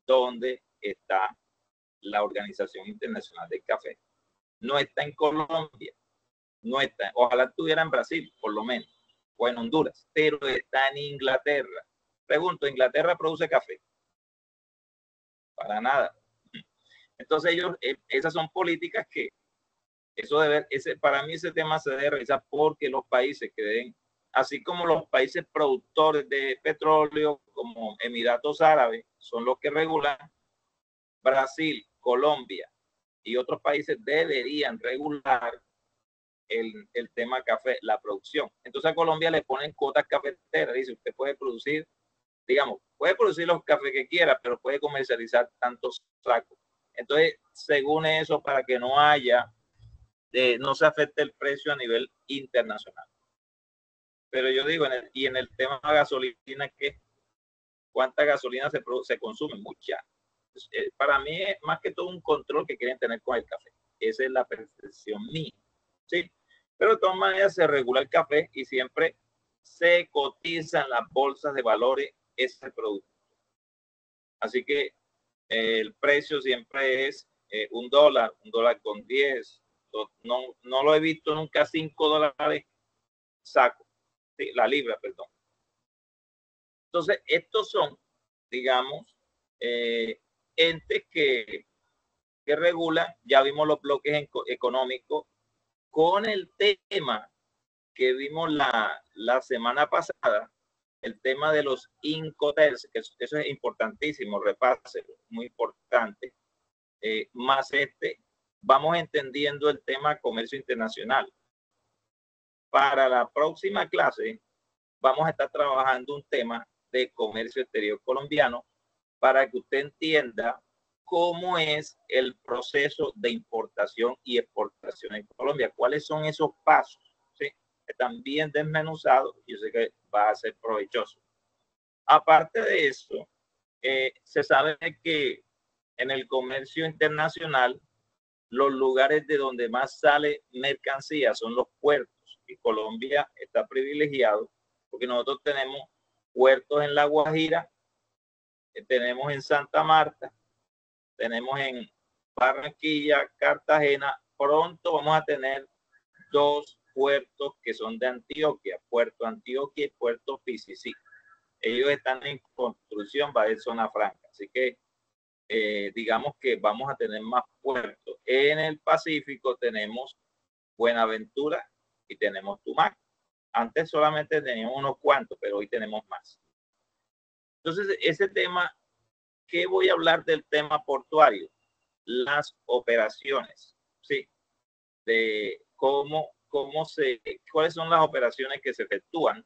¿Dónde está la Organización Internacional del Café? No está en Colombia, no está, ojalá estuviera en Brasil, por lo menos, o en Honduras, pero está en Inglaterra. Pregunto, ¿Inglaterra produce café? Para nada. Entonces ellos, esas son políticas que eso debe, para mí ese tema se debe revisar porque los países que deben, así como los países productores de petróleo como Emiratos Árabes son los que regulan, Brasil, Colombia y otros países deberían regular el tema café, la producción. Entonces a Colombia le ponen cuotas cafeteras, dice usted puede producir, digamos, puede producir los cafés que quiera, pero puede comercializar tantos sacos. Entonces, según eso, para que no haya no se afecte el precio a nivel internacional. Pero yo digo, en el tema de gasolina, ¿qué? ¿Cuánta gasolina se consume? Mucha. Para mí es más que todo un control que quieren tener con el café. Esa es la percepción mía. ¿Sí? Pero de todas maneras se regula el café y siempre se cotizan las bolsas de valores ese producto. Así que el precio siempre es $1.10. No lo he visto nunca $5 saco, sí, la libra, perdón. Entonces, estos son, digamos, entes que regulan, ya vimos los bloques económicos, con el tema que vimos la semana pasada, el tema de los Incoterms, que eso es importantísimo, repase, muy importante, más vamos entendiendo el tema comercio internacional. Para la próxima clase vamos a estar trabajando un tema de comercio exterior colombiano para que usted entienda cómo es el proceso de importación y exportación en Colombia, cuáles son esos pasos, ¿sí? Están bien desmenuzados y yo sé que va a ser provechoso. Aparte de eso, se sabe que en el comercio internacional los lugares de donde más sale mercancía son los puertos y Colombia está privilegiado porque nosotros tenemos puertos en La Guajira, tenemos en Santa Marta, tenemos en Barranquilla, Cartagena. Pronto vamos a tener 2 puertos que son de Antioquia, Puerto Antioquia y Puerto Picicí. Ellos están en construcción, va a ser zona franca, así que digamos que vamos a tener más puertos. En el Pacífico tenemos Buenaventura y tenemos Tumaco. Antes solamente teníamos unos cuantos, pero hoy tenemos más. Entonces, ese tema, ¿qué voy a hablar del tema portuario? las operaciones, ¿sí? De cuáles son las operaciones que se efectúan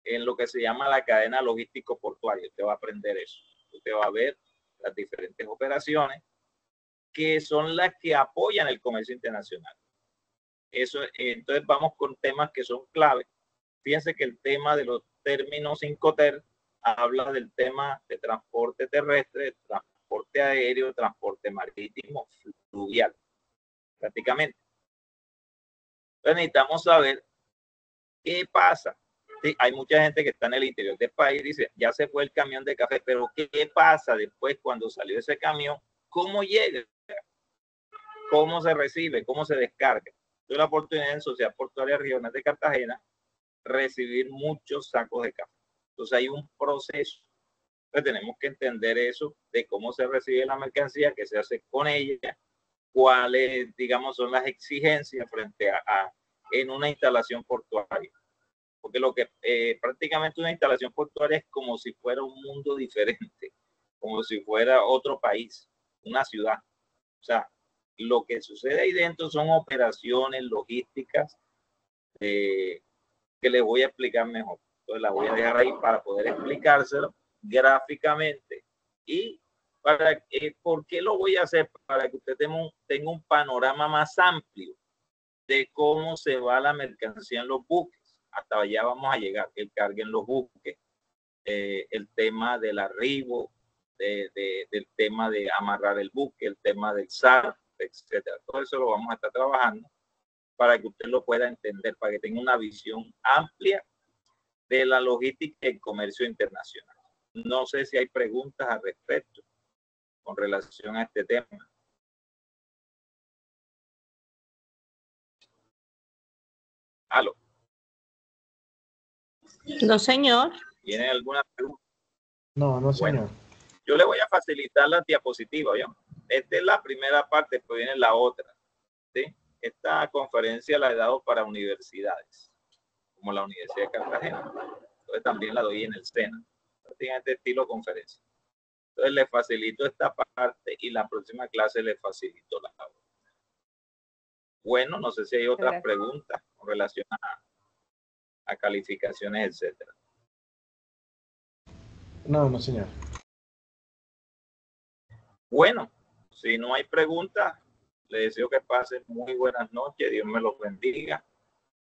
en lo que se llama la cadena logístico portuaria. Usted va a aprender eso. Usted va a ver las diferentes operaciones que son las que apoyan el comercio internacional. Eso, entonces vamos con temas que son clave. Fíjense que el tema de los términos Incoterm habla del tema de transporte terrestre, transporte aéreo, transporte marítimo, fluvial, prácticamente. Entonces necesitamos saber qué pasa. Sí, hay mucha gente que está en el interior del país y dice, ya se fue el camión de café, pero ¿qué pasa después cuando salió ese camión? ¿Cómo llega? ¿Cómo se recibe? ¿Cómo se descarga? Tuve la oportunidad en Sociedad Portuaria Regional de Cartagena recibir muchos sacos de café. Entonces hay un proceso. Entonces tenemos que entender eso de cómo se recibe la mercancía, qué se hace con ella, cuáles, digamos, son las exigencias frente a en una instalación portuaria. Porque lo que prácticamente una instalación portuaria es como si fuera un mundo diferente, como si fuera otro país, una ciudad. O sea, lo que sucede ahí dentro son operaciones logísticas que les voy a explicar mejor. Entonces las voy a dejar ahí para poder explicárselo gráficamente. Y para ¿por qué lo voy a hacer? Para que usted tenga un panorama más amplio de cómo se va la mercancía en los buques. Hasta allá vamos a llegar, que carguen los buques, el tema del arribo, del tema de amarrar el buque, el tema del SAR, etcétera. Todo eso lo vamos a estar trabajando para que usted lo pueda entender, para que tenga una visión amplia de la logística y el comercio internacional. No sé si hay preguntas al respecto con relación a este tema. ¿Aló? No, señor. ¿Tienen alguna pregunta? No, señor. Bueno, yo le voy a facilitar la diapositiva, ¿ya? Esta es la primera parte, después viene la otra, ¿sí? Esta conferencia la he dado para universidades, como la Universidad de Cartagena. Entonces también la doy en el SENA. Tiene este estilo conferencia. Entonces le facilito esta parte y la próxima clase le facilito la otra. Bueno, no sé si hay otras preguntas con relación a calificaciones, etcétera. No, señor. Bueno, si no hay preguntas, le deseo que pasen muy buenas noches, Dios me los bendiga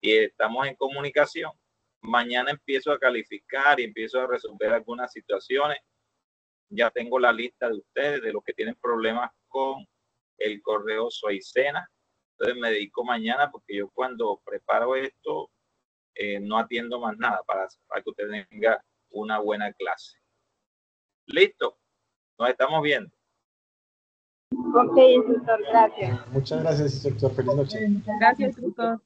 y estamos en comunicación. Mañana empiezo a calificar y empiezo a resolver algunas situaciones. Ya tengo la lista de ustedes, de los que tienen problemas con el correo Soicena. Entonces me dedico mañana porque yo cuando preparo esto no atiendo más nada para que usted tenga una buena clase. Listo, nos estamos viendo. Ok, instructor, gracias. Muchas gracias, instructor. Feliz noche. Gracias, instructor.